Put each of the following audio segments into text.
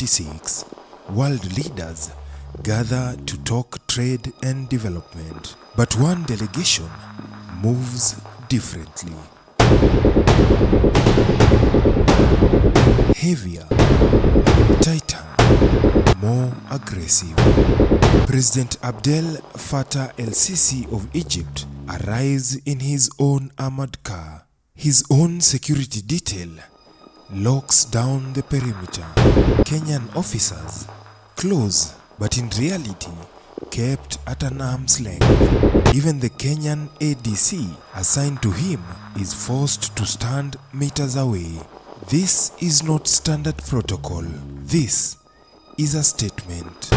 2026, world leaders gather to talk trade and development. But one delegation moves differently. Heavier, tighter, more aggressive. President Abdel Fattah El-Sisi of Egypt arrives in his own armored car. His own security detail locks down the perimeter. Kenyan officers, close but in reality kept at an arm's length. Even the Kenyan ADC assigned to him is forced to stand meters away. This is not standard protocol. This is a statement.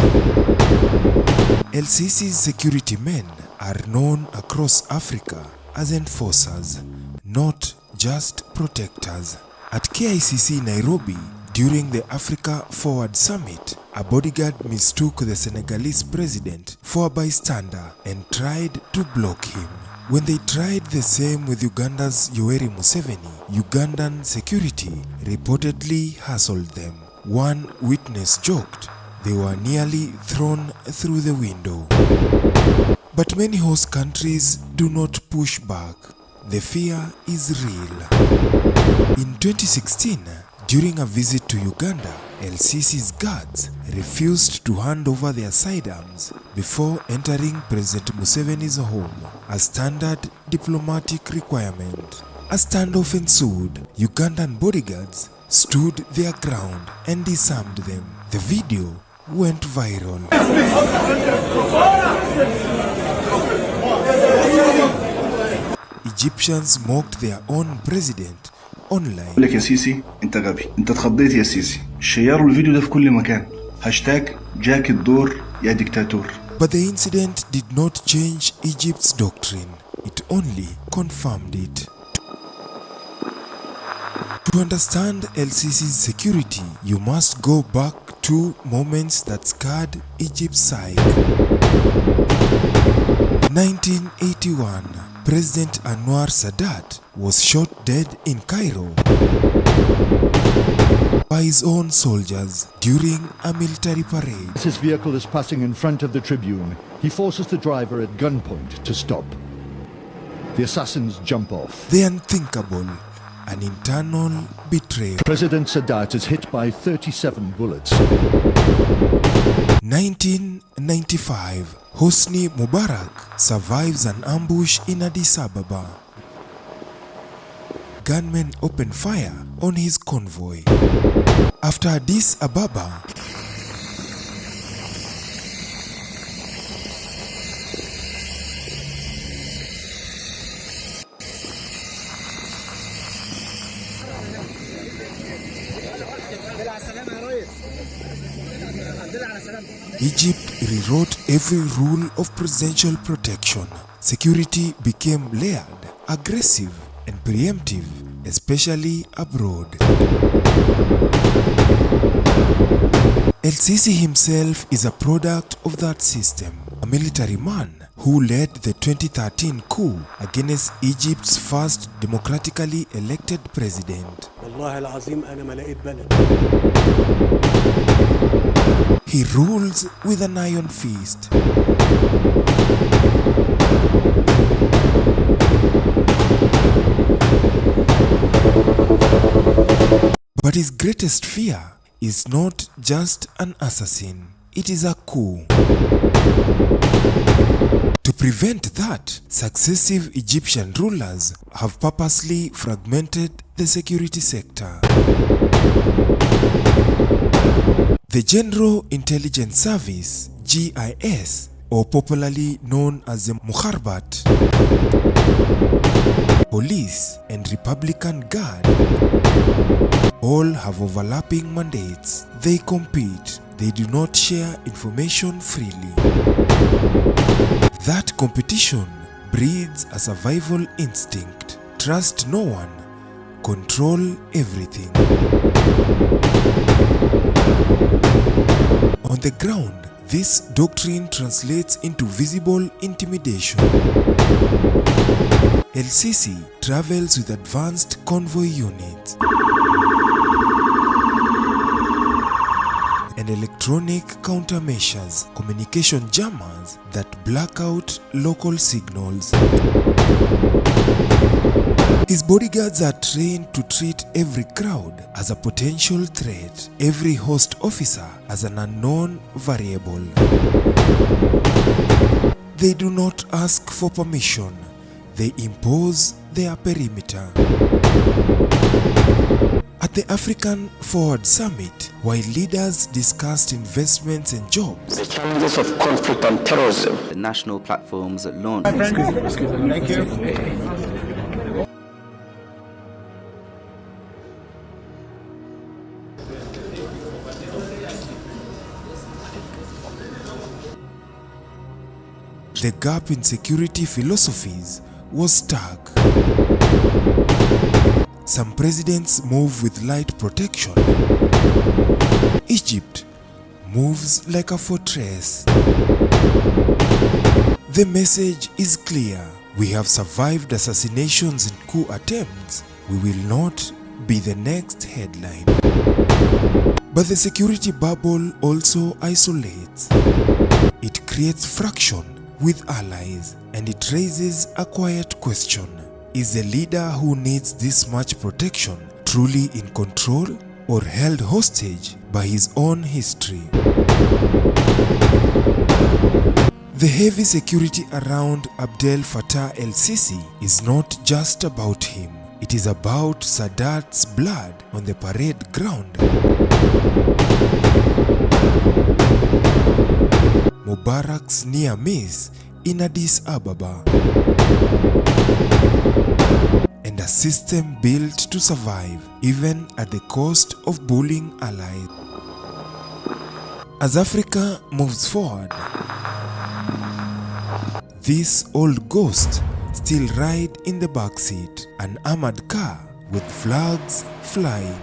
El-Sisi's security men are known across Africa as enforcers, not just protectors. At KICC Nairobi, during the Africa Forward Summit, a bodyguard mistook the Senegalese president for a bystander and tried to block him. When they tried the same with Uganda's Yoweri Museveni, Ugandan security reportedly hassled them. One witness joked they were nearly thrown through the window. But many host countries do not push back. The fear is real. In 2016, during a visit to Uganda, El-Sisi's guards refused to hand over their sidearms before entering President Museveni's home, a standard diplomatic requirement. A standoff ensued. Ugandan bodyguards stood their ground and disarmed them. The video went viral. Egyptians mocked their own president online. لك يا سيسي انت غبي، انت اتخضيت يا سيسي. شيروا الفيديو ده في كل مكان. هاشتاج جاك الدور يا ديكتاتور. But the incident did not change Egypt's doctrine. It only confirmed it. To understand El-Sisi's security, you must go back to moments that scarred Egypt's psyche. 1981, President Anwar Sadat was shot dead in Cairo by his own soldiers during a military parade. As his vehicle is passing in front of the tribune, he forces the driver at gunpoint to stop. The assassins jump off. The unthinkable, an internal betrayal. President Sadat is hit by 37 bullets. 1995, Hosni Mubarak survives an ambush in Addis Ababa. Gunmen open fire on his convoy. After Addis Ababa, Egypt rewrote every rule of presidential protection. Security became layered, aggressive, and preemptive, especially abroad. El-Sisi himself is a product of that system, a military man who led the 2013 coup against Egypt's first democratically elected president. He rules with an iron fist. But his greatest fear is not just an assassin, it is a coup. To prevent that, successive Egyptian rulers have purposely fragmented the security sector. The General Intelligence Service, GIS, or popularly known as the Mukharbat, Police, and Republican Guard, all have overlapping mandates. They compete. They do not share information freely. That competition breeds a survival instinct. Trust no one. Control everything. On the ground, this doctrine translates into visible intimidation. El-Sisi travels with advanced convoy units. and electronic countermeasures, communication jammers that black out local signals. His bodyguards are trained to treat every crowd as a potential threat, every host officer as an unknown variable. They do not ask for permission, they impose their perimeter. At the African Forward Summit, while leaders discussed investments and jobs, the challenges of conflict and terrorism, the national platforms that launch. Thank you. the gap in security philosophies was stark. Some presidents move with light protection. Egypt moves like a fortress. The message is clear. We have survived assassinations and coup attempts. We will not be the next headline. But the security bubble also isolates. It creates friction with allies, and it raises a quiet question. Is the leader who needs this much protection truly in control or held hostage by his own history? The heavy security around Abdel Fattah El-Sisi is not just about him. It is about Sadat's blood on the parade ground, Mubarak's near miss in Addis Ababa, and a system built to survive even at the cost of bullying allies. As Africa moves forward, this old ghost still ride in the backseat, an armored car with flags flying.